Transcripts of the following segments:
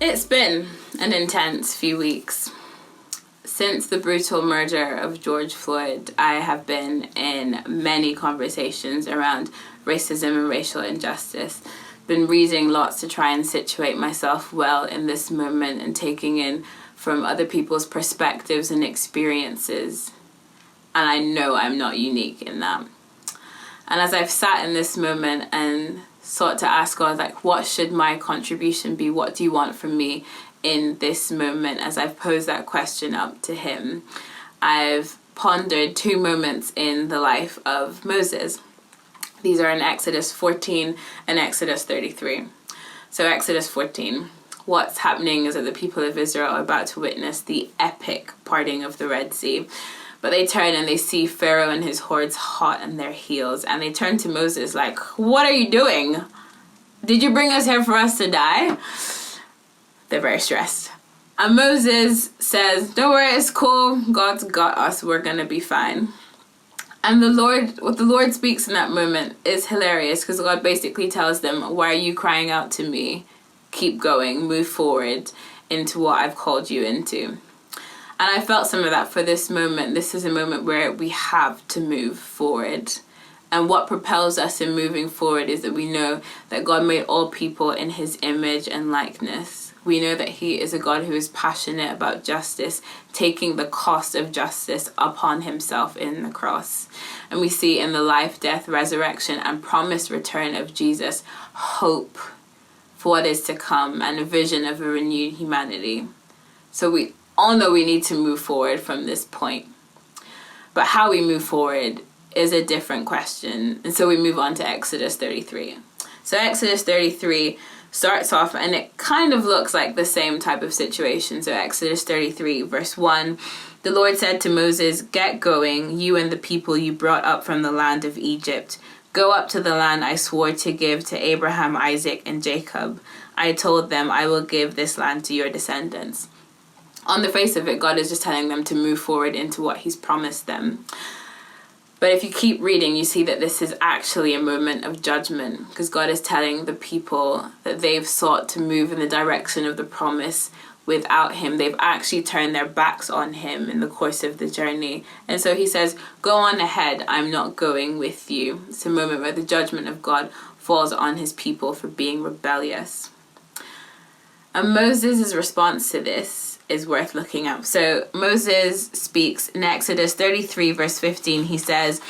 It's been an intense few weeks. Since the brutal murder of George Floyd, I have been in many conversations around racism and racial injustice. Been reading lots to try and situate myself well in this moment and taking in from other people's perspectives and experiences. And I know I'm not unique in that. And as I've sat in this moment and sought to ask God, like, what should my contribution be? What do you want from me in this moment? As I've posed that question up to him, I've pondered two moments in the life of Moses. These are in Exodus 14 and Exodus 33. So Exodus 14, what's happening is that the people of Israel are about to witness the epic parting of the Red Sea. But they turn and they see Pharaoh and his hordes hot on their heels. And they turn to Moses like, what are you doing? Did you bring us here for us to die? They're very stressed. And Moses says, don't worry, it's cool. God's got us. We're going to be fine. And what the Lord speaks in that moment is hilarious, because God basically tells them, why are you crying out to me? Keep going, move forward into what I've called you into. And I felt some of that for this moment. This is a moment where we have to move forward. And what propels us in moving forward is that we know that God made all people in his image and likeness. We know that he is a God who is passionate about justice, taking the cost of justice upon himself in the cross. And we see in the life, death, resurrection, and promised return of Jesus, hope for what is to come and a vision of a renewed humanity. So we all know we need to move forward from this point. But how we move forward is a different question. And so we move on to Exodus 33. So Exodus 33 starts off and it kind of looks like the same type of situation. So Exodus 33 verse 1, the Lord said to Moses, get going, you and the people you brought up from the land of Egypt. Go up to the land I swore to give to Abraham, Isaac, and Jacob. I told them I will give this land to your descendants. On the face of it, God is just telling them to move forward into what he's promised them. But if you keep reading, you see that this is actually a moment of judgment, because God is telling the people that they've sought to move in the direction of the promise without him. They've actually turned their backs on him in the course of the journey. And so he says, go on ahead, I'm not going with you. It's a moment where the judgment of God falls on his people for being rebellious. And Moses' response to this is worth looking up. So Moses speaks in Exodus 33 verse 15. He says,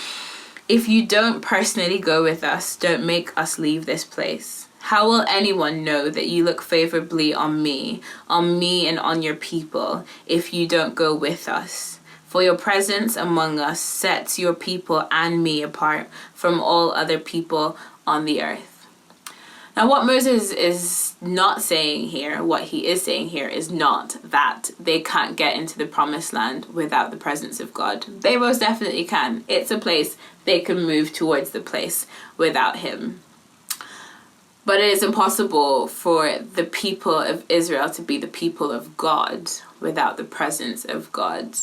if you don't personally go with us, don't make us leave this place. How will anyone know that you look favorably on me and on your people if you don't go with us? For your presence among us sets your people and me apart from all other people on the earth. Now, what Moses is not saying here, what he is saying here is not that they can't get into the promised land without the presence of God. They most definitely can. It's a place they can move towards the place without him. But it is impossible for the people of Israel to be the people of God without the presence of God.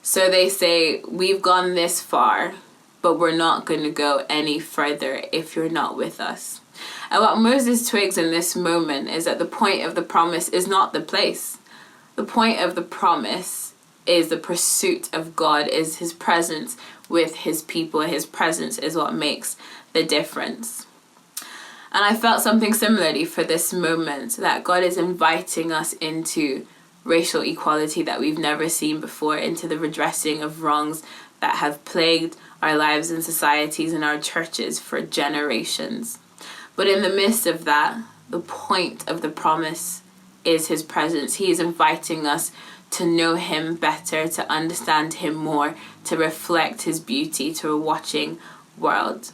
So they say, we've gone this far, but we're not going to go any further if you're not with us. And what Moses twigs in this moment is that the point of the promise is not the place. The point of the promise is the pursuit of God, is his presence with his people. His presence is what makes the difference. And I felt something similarly for this moment, that God is inviting us into racial equality that we've never seen before, into the redressing of wrongs that have plagued our lives and societies and our churches for generations. But in the midst of that, the point of the promise is his presence. He is inviting us to know him better, to understand him more, to reflect his beauty to a watching world.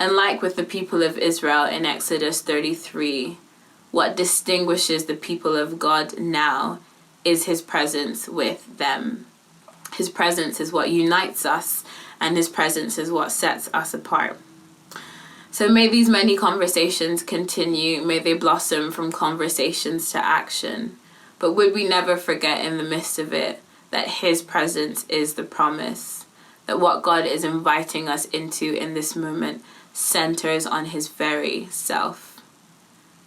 And like with the people of Israel in Exodus 33, what distinguishes the people of God now is his presence with them. His presence is what unites us, and his presence is what sets us apart. So may these many conversations continue. May they blossom from conversations to action. But would we never forget in the midst of it that his presence is the promise, that what God is inviting us into in this moment centers on his very self.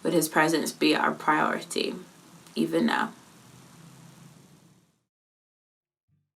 Would his presence be our priority, even now?